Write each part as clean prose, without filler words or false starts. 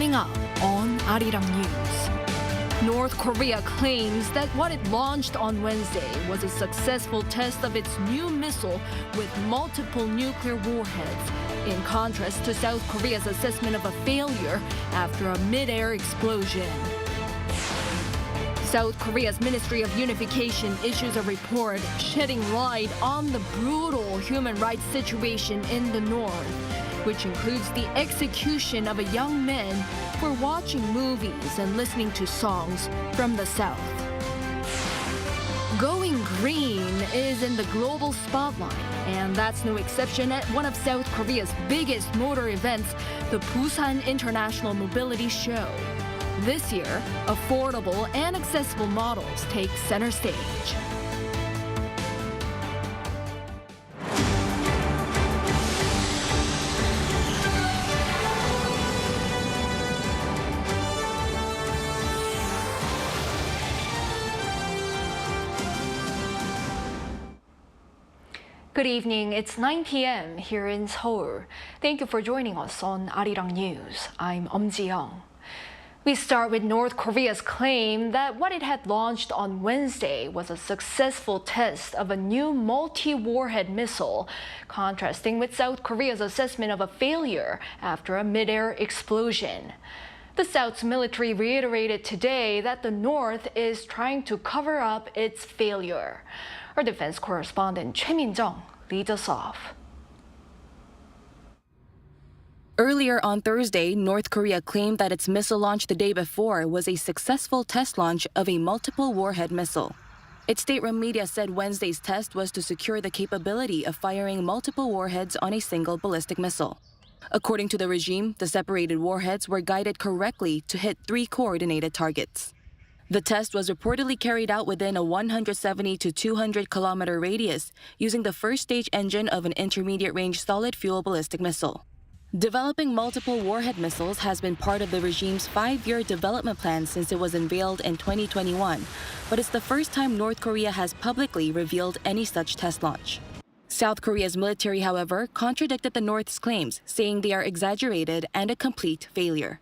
Coming up on Arirang News. North Korea claims that what it launched on Wednesday was a successful test of its new missile with multiple nuclear warheads, in contrast to South Korea's assessment of a failure after a mid-air explosion. South Korea's Ministry of Unification issues a report shedding light on the brutal human rights situation in the north, which includes the execution of a young man for watching movies and listening to songs from the south. Going green is in the global spotlight, and that's no exception at one of South Korea's biggest motor events, the Busan International Mobility Show. This year, affordable and accessible models take center stage. Good evening. It's 9 p.m. here in Seoul. Thank you for joining us on Arirang News. I'm Ji-young. We start with North Korea's claim that what it had launched on Wednesday was a successful test of a new multi-warhead missile, contrasting with South Korea's assessment of a failure after a mid-air explosion. The South's military reiterated today that the North is trying to cover up its failure. Our defense correspondent Choi Min-jung leads us off. Earlier on Thursday, North Korea claimed that its missile launch the day before was a successful test launch of a multiple-warhead missile. Its state-run media said Wednesday's test was to secure the capability of firing multiple warheads on a single ballistic missile. According to the regime, the separated warheads were guided correctly to hit 3 coordinated targets. The test was reportedly carried out within a 170 to 200-kilometer radius using the first-stage engine of an intermediate-range solid-fuel ballistic missile. Developing multiple warhead missiles has been part of the regime's 5-year development plan since it was unveiled in 2021, but it's the first time North Korea has publicly revealed any such test launch. South Korea's military, however, contradicted the North's claims, saying they are exaggerated and a complete failure.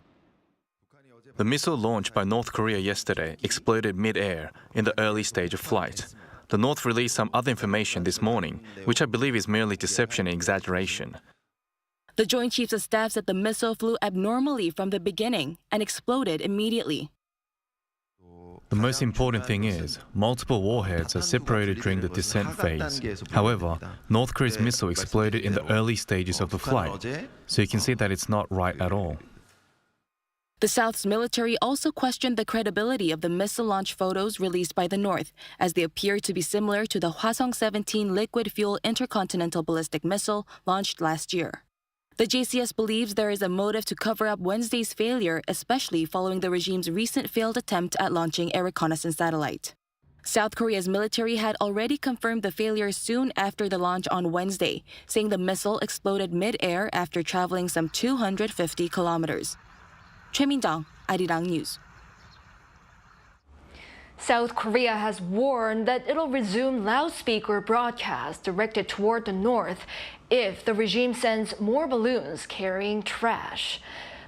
The missile launched by North Korea yesterday exploded mid-air in the early stage of flight. The North released some other information this morning, which I believe is merely deception and exaggeration. The Joint Chiefs of Staff said the missile flew abnormally from the beginning and exploded immediately. The most important thing is, multiple warheads are separated during the descent phase. However, North Korea's missile exploded in the early stages of the flight, so you can see that it's not right at all. The South's military also questioned the credibility of the missile launch photos released by the North, as they appear to be similar to the Hwasong-17 liquid-fuel intercontinental ballistic missile launched last year. The JCS believes there is a motive to cover up Wednesday's failure, especially following the regime's recent failed attempt at launching a reconnaissance satellite. South Korea's military had already confirmed the failure soon after the launch on Wednesday, saying the missile exploded mid-air after traveling some 250 kilometers. Choi Min-jung, Arirang News. South Korea has warned that it'll resume loudspeaker broadcasts directed toward the north if the regime sends more balloons carrying trash.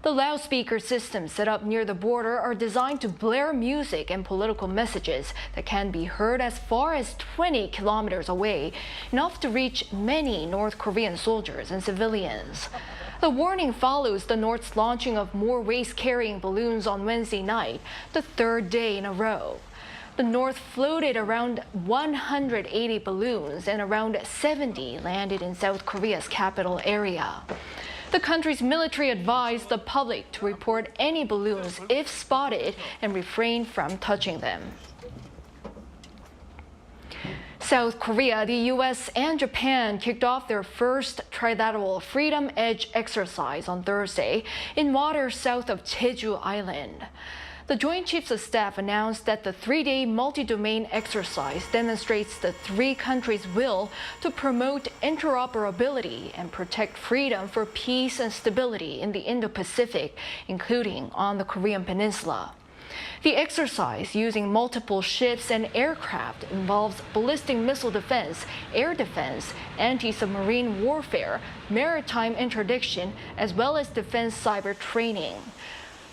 The loudspeaker systems set up near the border are designed to blare music and political messages that can be heard as far as 20 kilometers away, enough to reach many North Korean soldiers and civilians. The warning follows the North's launching of more waste-carrying balloons on Wednesday night, the 3rd day in a row. The North floated around 180 balloons and around 70 landed in South Korea's capital area. The country's military advised the public to report any balloons if spotted and refrain from touching them. South Korea, the U.S., and Japan kicked off their first trilateral Freedom Edge exercise on Thursday in waters south of Jeju Island. The Joint Chiefs of Staff announced that the 3-day multi-domain exercise demonstrates the 3 countries' will to promote interoperability and protect freedom for peace and stability in the Indo-Pacific, including on the Korean Peninsula. The exercise, using multiple ships and aircraft, involves ballistic missile defense, air defense, anti-submarine warfare, maritime interdiction, as well as defense cyber training.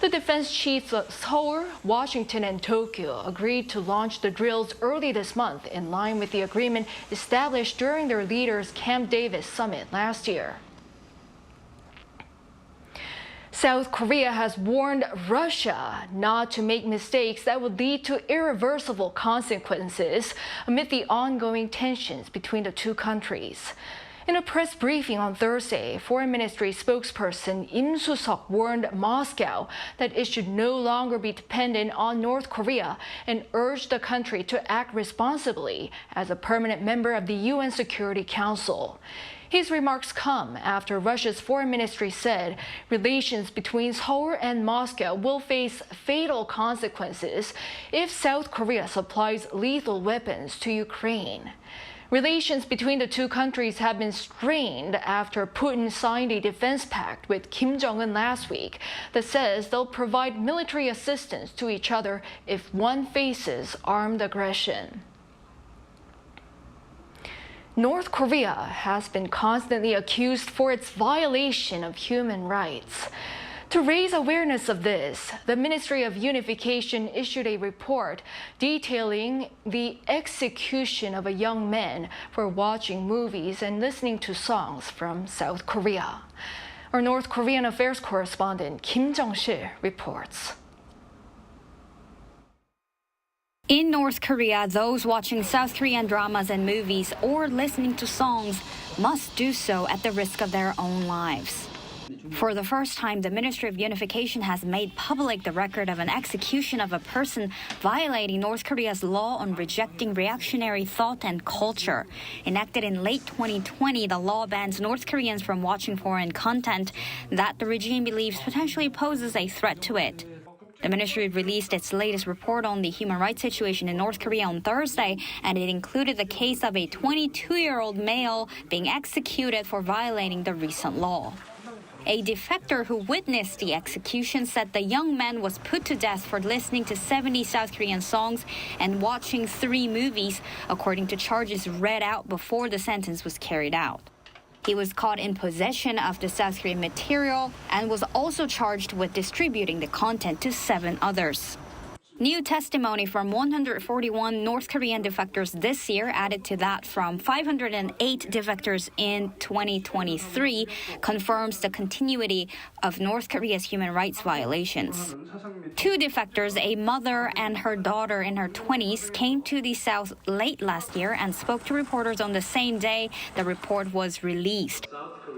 The defense chiefs of Seoul, Washington, and Tokyo agreed to launch the drills early this month in line with the agreement established during their leaders' Camp Davis summit last year. South Korea has warned Russia not to make mistakes that would lead to irreversible consequences amid the ongoing tensions between the two countries. In a press briefing on Thursday, Foreign Ministry spokesperson Im Su-seok warned Moscow that it should no longer be dependent on North Korea and urged the country to act responsibly as a permanent member of the UN Security Council. His remarks come after Russia's foreign ministry said relations between Seoul and Moscow will face fatal consequences if South Korea supplies lethal weapons to Ukraine. Relations between the two countries have been strained after Putin signed a defense pact with Kim Jong-un last week that says they'll provide military assistance to each other if one faces armed aggression. North Korea has been constantly accused for its violation of human rights. To raise awareness of this, the Ministry of Unification issued a report detailing the execution of a young man for watching movies and listening to songs from South Korea. Our North Korean affairs correspondent Kim Jong-sil reports. In North Korea, those watching South Korean dramas and movies or listening to songs must do so at the risk of their own lives. For the first time, the Ministry of Unification has made public the record of an execution of a person violating North Korea's law on rejecting reactionary thought and culture. Enacted in late 2020, the law bans North Koreans from watching foreign content that the regime believes potentially poses a threat to it. The ministry released its latest report on the human rights situation in North Korea on Thursday, and it included the case of a 22-year-old male being executed for violating the recent law. A defector who witnessed the execution said the young man was put to death for listening to 70 South Korean songs and watching 3 movies, according to charges read out before the sentence was carried out. He was caught in possession of the South Korean material and was also charged with distributing the content to 7 others. New testimony from 141 North Korean defectors this year, added to that from 508 defectors in 2023, confirms the continuity of North Korea's human rights violations. 2 defectors, a mother and her daughter in her 20s, came to the South late last year and spoke to reporters on the same day the report was released.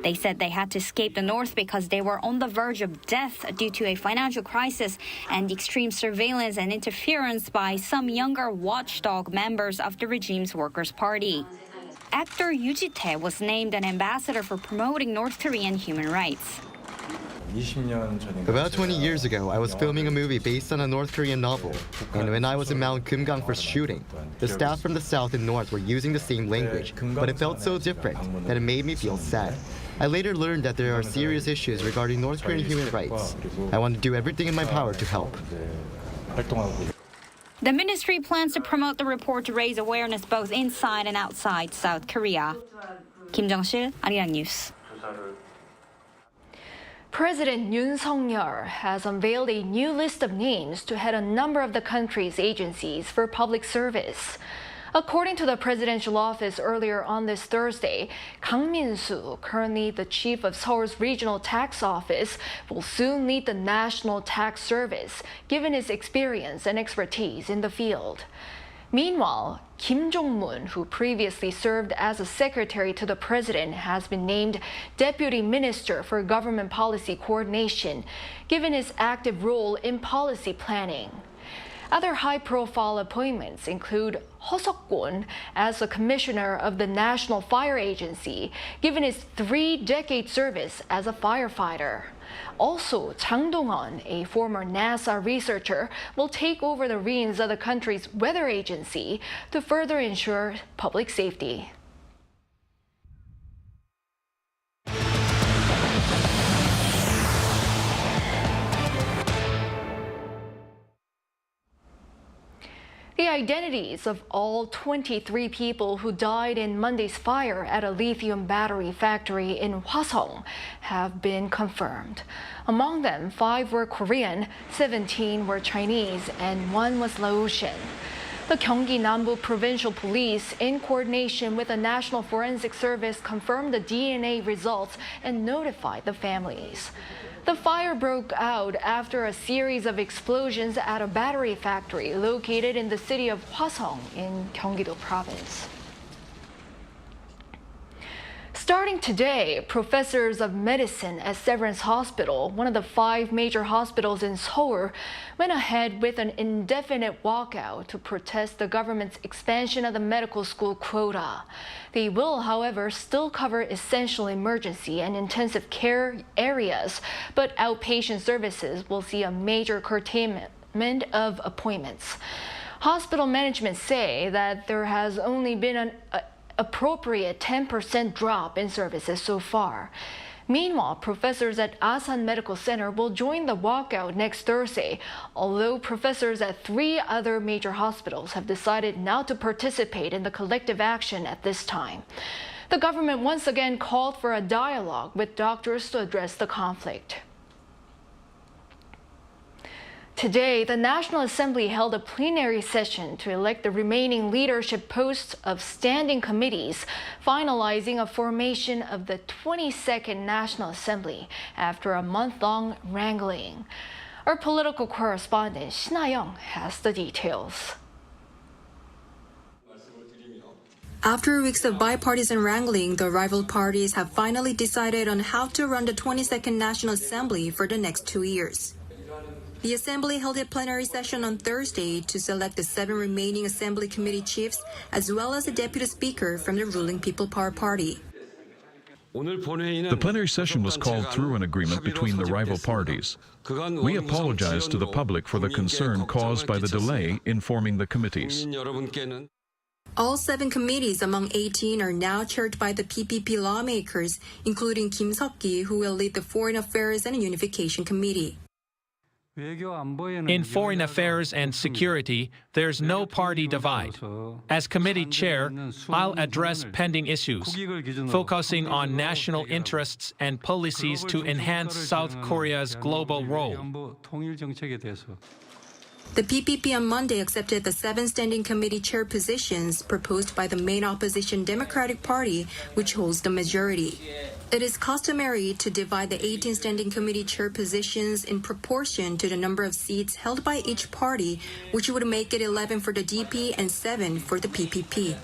They said they had to escape the North because they were on the verge of death due to a financial crisis and extreme surveillance and interference by some younger watchdog members of the regime's Workers' Party. Actor Yoo Ji-tae was named an ambassador for promoting North Korean human rights. About 20 years ago, I was filming a movie based on a North Korean novel. And when I was in Mount Kumgang for shooting, the staff from the South and North were using the same language, but it felt so different that it made me feel sad. I later learned that there are serious issues regarding North Korean human rights. I want to do everything in my power to help. The ministry plans to promote the report to raise awareness both inside and outside South Korea. Kim Jong-sil, Arirang News. President Yoon has unveiled a new list of names to head a number of the country's agencies for public service. According to the presidential office earlier on this Thursday, Kang Min-soo, currently the chief of Seoul's regional tax office, will soon lead the National Tax Service, given his experience and expertise in the field. Meanwhile, Kim Jong-mun, who previously served as a secretary to the president, has been named Deputy Minister for Government Policy Coordination, given his active role in policy planning. Other high-profile appointments include Ho Seok-kwon as the commissioner of the National Fire Agency, given his 3-decade service as a firefighter. Also, Chang Dong-won, a former NASA researcher, will take over the reins of the country's weather agency to further ensure public safety. The identities of all 23 people who died in Monday's fire at a lithium battery factory in Hwasong have been confirmed. Among them, 5 were Korean, 17 were Chinese, and 1 was Laotian. The Gyeonggi Nambu Provincial Police, in coordination with the National Forensic Service, confirmed the DNA results and notified the families. The fire broke out after a series of explosions at a battery factory located in the city of Hwasong in Gyeonggi-do Province. Starting today, professors of medicine at Severance Hospital, one of the 5 major hospitals in Seoul, went ahead with an indefinite walkout to protest the government's expansion of the medical school quota. They will, however, still cover essential emergency and intensive care areas, but outpatient services will see a major curtailment of appointments. Hospital management say that there has only been an appropriate 10% drop in services so far. Meanwhile, professors at Asan Medical Center will join the walkout next Thursday, although professors at 3 other major hospitals have decided not to participate in the collective action at this time. The government once again called for a dialogue with doctors to address the conflict. Today, the National Assembly held a plenary session to elect the remaining leadership posts of standing committees, finalizing a formation of the 22nd National Assembly after a month-long wrangling. Our political correspondent Shin Ha-young has the details. After weeks of bipartisan wrangling, the rival parties have finally decided on how to run the 22nd National Assembly for the next 2 years. The Assembly held a plenary session on Thursday to select the 7 remaining Assembly Committee chiefs, as well as a Deputy Speaker from the ruling People Power Party. The plenary session was called through an agreement between the rival parties. We apologize to the public for the concern caused by the delay in forming the committees. All 7 committees among 18 are now chaired by the PPP lawmakers, including Kim Seok-gi, who will lead the Foreign Affairs and Unification Committee. In foreign affairs and security, there's no party divide. As committee chair, I'll address pending issues, focusing on national interests and policies to enhance South Korea's global role. The PPP on Monday accepted the 7 standing committee chair positions proposed by the main opposition Democratic Party, which holds the majority. It is customary to divide the 18 standing committee chair positions in proportion to the number of seats held by each party, which would make it 11 for the DP and 7 for the PPP.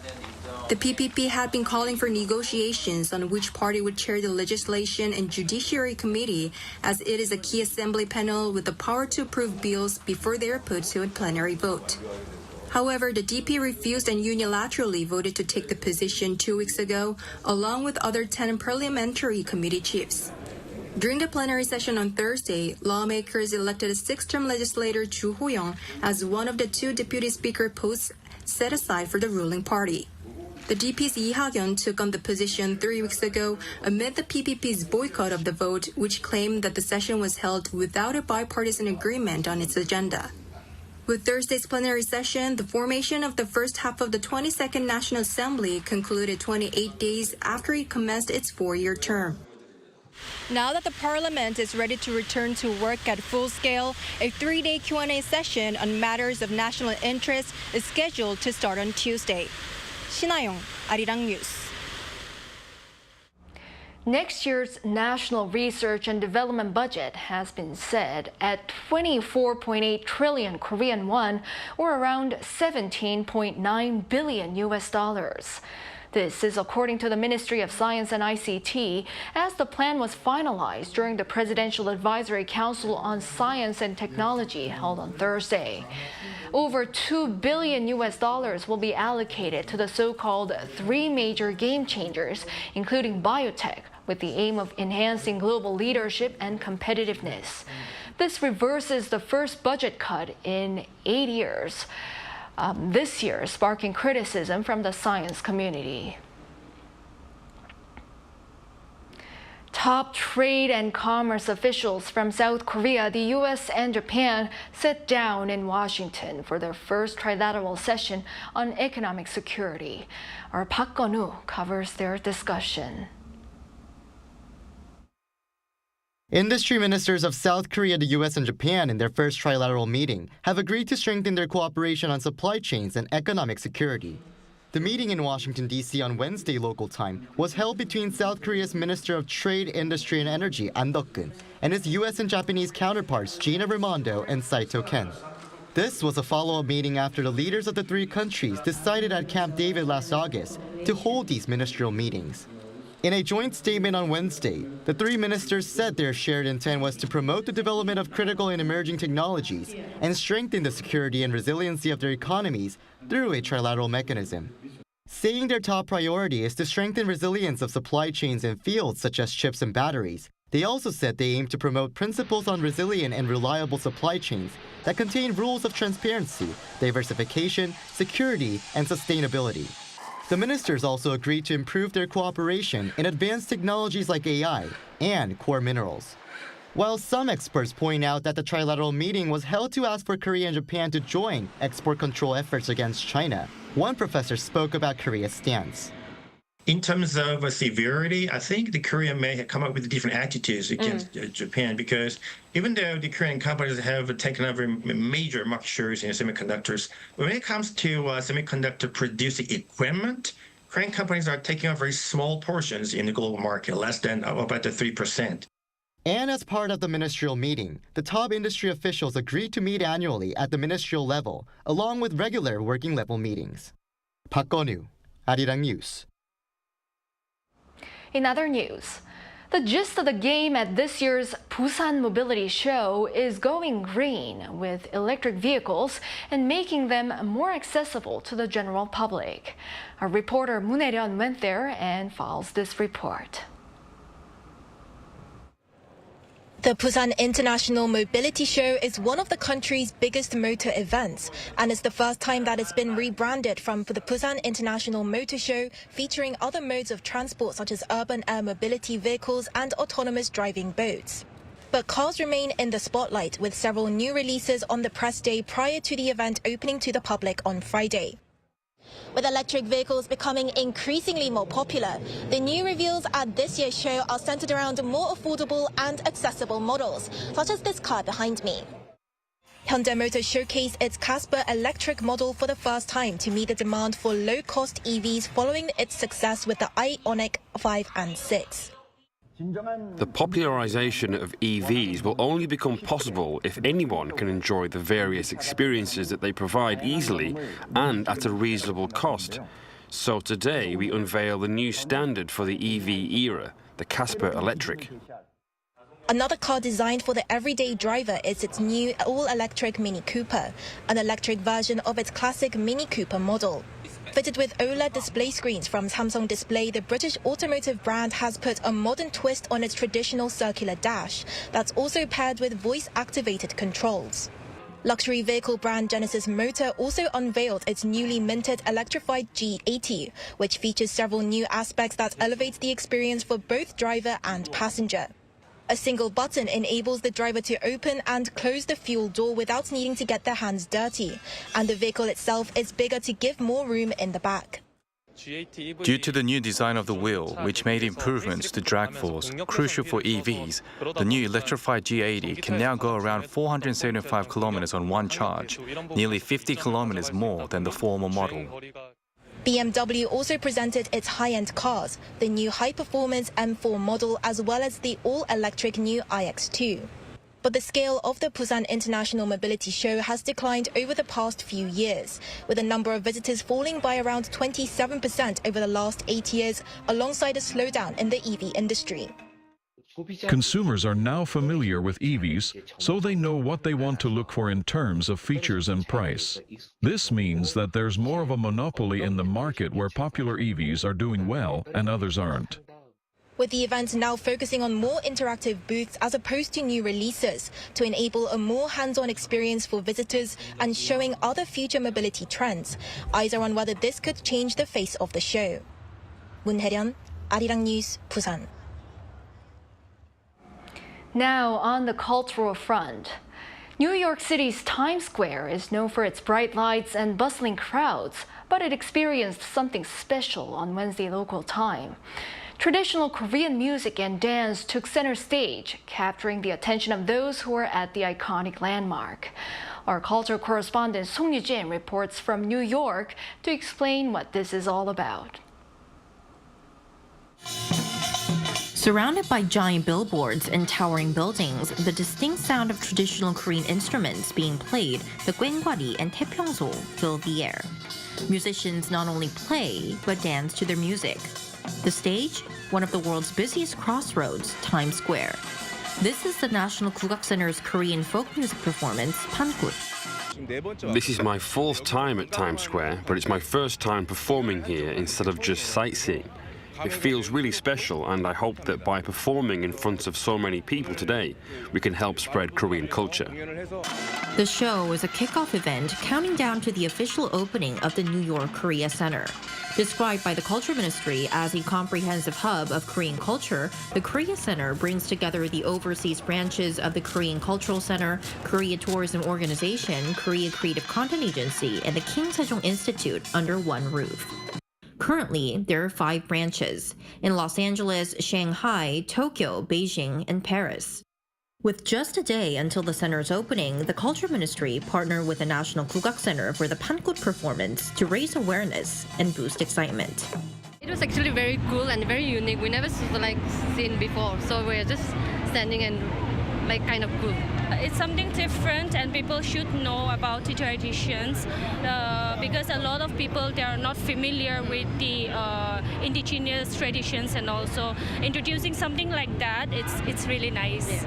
The PPP had been calling for negotiations on which party would chair the Legislation and Judiciary Committee, as it is a key assembly panel with the power to approve bills before they are put to a plenary vote. However, the DP refused and unilaterally voted to take the position 2 weeks ago, along with other 10 parliamentary committee chiefs. During the plenary session on Thursday, lawmakers elected 6th-term legislator Ju Ho-young as one of the 2 deputy speaker posts set aside for the ruling party. The DP's Lee Ha-gyun took on the position 3 weeks ago amid the PPP's boycott of the vote, which claimed that the session was held without a bipartisan agreement on its agenda. With Thursday's plenary session, the formation of the first half of the 22nd National Assembly concluded 28 days after it commenced its 4-year term. Now that the Parliament is ready to return to work at full scale, a 3-day Q&A session on matters of national interest is scheduled to start on Tuesday. Shin Ha-young, Arirang News. Next year's national research and development budget has been set at 24.8 trillion Korean won, or around 17.9 billion US dollars. This is according to the Ministry of Science and ICT, as the plan was finalized during the Presidential Advisory Council on Science and Technology held on Thursday. Over 2 billion US dollars will be allocated to the so-called 3 major game changers, including biotech, with the aim of enhancing global leadership and competitiveness. This reverses the first budget cut in 8 years. This year, sparking criticism from the science community. Top trade and commerce officials from South Korea, the U.S., and Japan sat down in Washington for their first trilateral session on economic security. Our Park Gun-woo covers their discussion. Industry ministers of South Korea, the U.S., and Japan in their first trilateral meeting have agreed to strengthen their cooperation on supply chains and economic security. The meeting in Washington, D.C. on Wednesday local time was held between South Korea's Minister of Trade, Industry, and Energy, An Deok-kun, and his U.S. and Japanese counterparts, Gina Raimondo and Saito Ken. This was a follow-up meeting after the leaders of the three countries decided at Camp David last August to hold these ministerial meetings. In a joint statement on Wednesday, the three ministers said their shared intent was to promote the development of critical and emerging technologies and strengthen the security and resiliency of their economies through a trilateral mechanism. Saying their top priority is to strengthen resilience of supply chains in fields such as chips and batteries, they also said they aim to promote principles on resilient and reliable supply chains that contain rules of transparency, diversification, security, and sustainability. The ministers also agreed to improve their cooperation in advanced technologies like AI and core minerals. While some experts point out that the trilateral meeting was held to ask for Korea and Japan to join export control efforts against China, one professor spoke about Korea's stance. In terms of severity, I think the Korea may have come up with different attitudes against Japan, because even though the Korean companies have taken over major market shares in semiconductors, when it comes to semiconductor producing equipment, Korean companies are taking over very small portions in the global market, less than about 3%. And as part of the ministerial meeting, the top industry officials agreed to meet annually at the ministerial level, along with regular working level meetings. Park Gun-woo, Arirang News. In other news, the gist of the game at this year's Busan Mobility Show is going green with electric vehicles and making them more accessible to the general public. Our reporter Moon Hae-ryun went there and files this report. The Busan International Mobility Show is one of the country's biggest motor events, and it's the first time that it's been rebranded from the Busan International Motor Show, featuring other modes of transport such as urban air mobility vehicles and autonomous driving boats. But cars remain in the spotlight, with several new releases on the press day prior to the event opening to the public on Friday. With electric vehicles becoming increasingly more popular, the new reveals at this year's show are centered around more affordable and accessible models, such as this car behind me. Hyundai Motor showcased its Casper electric model for the first time to meet the demand for low-cost EVs following its success with the IONIQ 5 and 6. The popularization of EVs will only become possible if anyone can enjoy the various experiences that they provide easily and at a reasonable cost. So today we unveil the new standard for the EV era, the Casper Electric. Another car designed for the everyday driver is its new all-electric Mini Cooper, an electric version of its classic Mini Cooper model. Fitted with OLED display screens from Samsung Display, the British automotive brand has put a modern twist on its traditional circular dash that's also paired with voice-activated controls. Luxury vehicle brand Genesis Motor also unveiled its newly minted electrified G80, which features several new aspects that elevate the experience for both driver and passenger. A single button enables the driver to open and close the fuel door without needing to get their hands dirty, and the vehicle itself is bigger to give more room in the back. Due to the new design of the wheel, which made improvements to drag force crucial for EVs, the new electrified G80 can now go around 475 kilometers on one charge, nearly 50 kilometers more than the former model. BMW also presented its high-end cars, the new high-performance M4 model as well as the all-electric new iX2. But the scale of the Busan International Mobility Show has declined over the past few years, with the number of visitors falling by around 27% over the last 8 years, alongside a slowdown in the EV industry. Consumers are now familiar with EVs, so they know what they want to look for in terms of features and price. This means that there's more of a monopoly in the market where popular EVs are doing well and others aren't. With the event now focusing on more interactive booths as opposed to new releases to enable a more hands-on experience for visitors and showing other future mobility trends, eyes are on whether this could change the face of the show. Moon Hae-ryun, Arirang News, Busan. Now, on the cultural front, New York City's Times Square is known for its bright lights and bustling crowds, but it experienced something special on Wednesday local time. Traditional Korean music and dance took center stage, capturing the attention of those who were at the iconic landmark. Our culture correspondent Song Yu-jin reports from New York to explain what this is all about. Surrounded by giant billboards and towering buildings, the distinct sound of traditional Korean instruments being played, the gwangwari and taepyeongso, fill the air. Musicians not only play, but dance to their music. The stage? One of the world's busiest crossroads, Times Square. This is the National Kugak Center's Korean folk music performance, Pankut. This is my fourth time at Times Square, but it's my first time performing here instead of just sightseeing. It feels really special, and I hope that by performing in front of so many people today, we can help spread Korean culture. The show is a kickoff event counting down to the official opening of the New York Korea Center. Described by the Culture Ministry as a comprehensive hub of Korean culture, the Korea Center brings together the overseas branches of the Korean Cultural Center, Korea Tourism Organization, Korea Creative Content Agency, and the King Sejong Institute under one roof. Currently, there are 5 branches in Los Angeles, Shanghai, Tokyo, Beijing, and Paris. With just a day until the center's opening, the Culture Ministry partnered with the National Kugak Center for the Pankut performance to raise awareness and boost excitement. It was actually very cool and very unique. We never seen before, so we're just standing and kind of cool. It's something different, and people should know about the traditions because a lot of people, they are not familiar with the indigenous traditions, and also introducing something like that, it's really nice. Yes.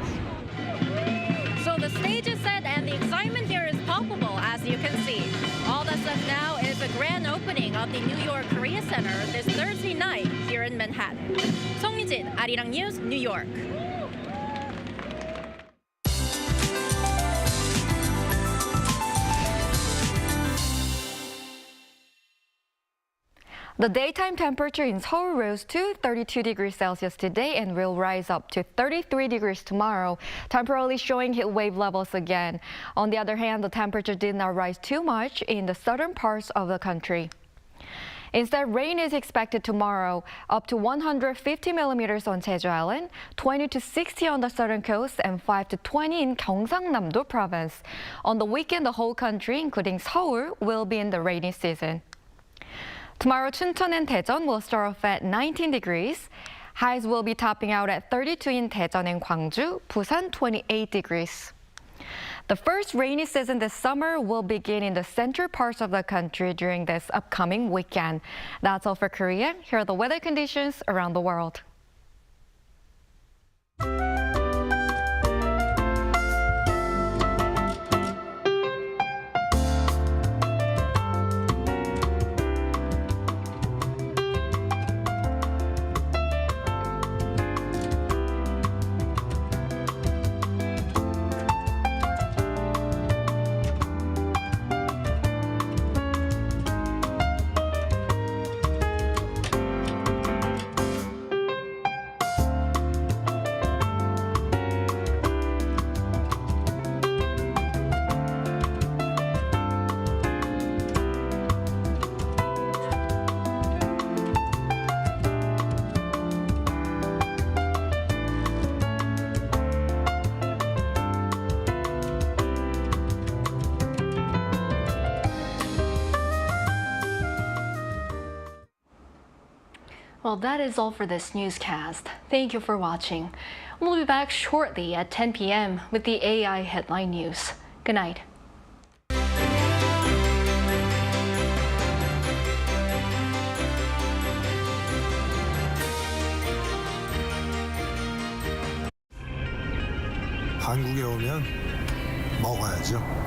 So the stage is set and the excitement here is palpable, as you can see. All that's left now is the grand opening of the New York Korea Center this Thursday night here in Manhattan. Song Yu-jin, Arirang News, New York. The daytime temperature in Seoul rose to 32 degrees Celsius today and will rise up to 33 degrees tomorrow, temporarily showing heat wave levels again. On the other hand, the temperature did not rise too much in the southern parts of the country. Instead, rain is expected tomorrow, up to 150 millimeters on Jeju Island, 20 to 60 on the southern coast, and 5 to 20 in Gyeongsangnam-do province. On the weekend, the whole country, including Seoul, will be in the rainy season. Tomorrow, Chuncheon and Daejeon will start off at 19 degrees. Highs will be topping out at 32 in Daejeon and Gwangju, Busan 28 degrees. The first rainy season this summer will begin in the central parts of the country during this upcoming weekend. That's all for Korea. Here are the weather conditions around the world. Well, that is all for this newscast. Thank you for watching. We'll be back shortly at 10 p.m. with the AI headline news. Good night. 한국에 오면 먹어야죠.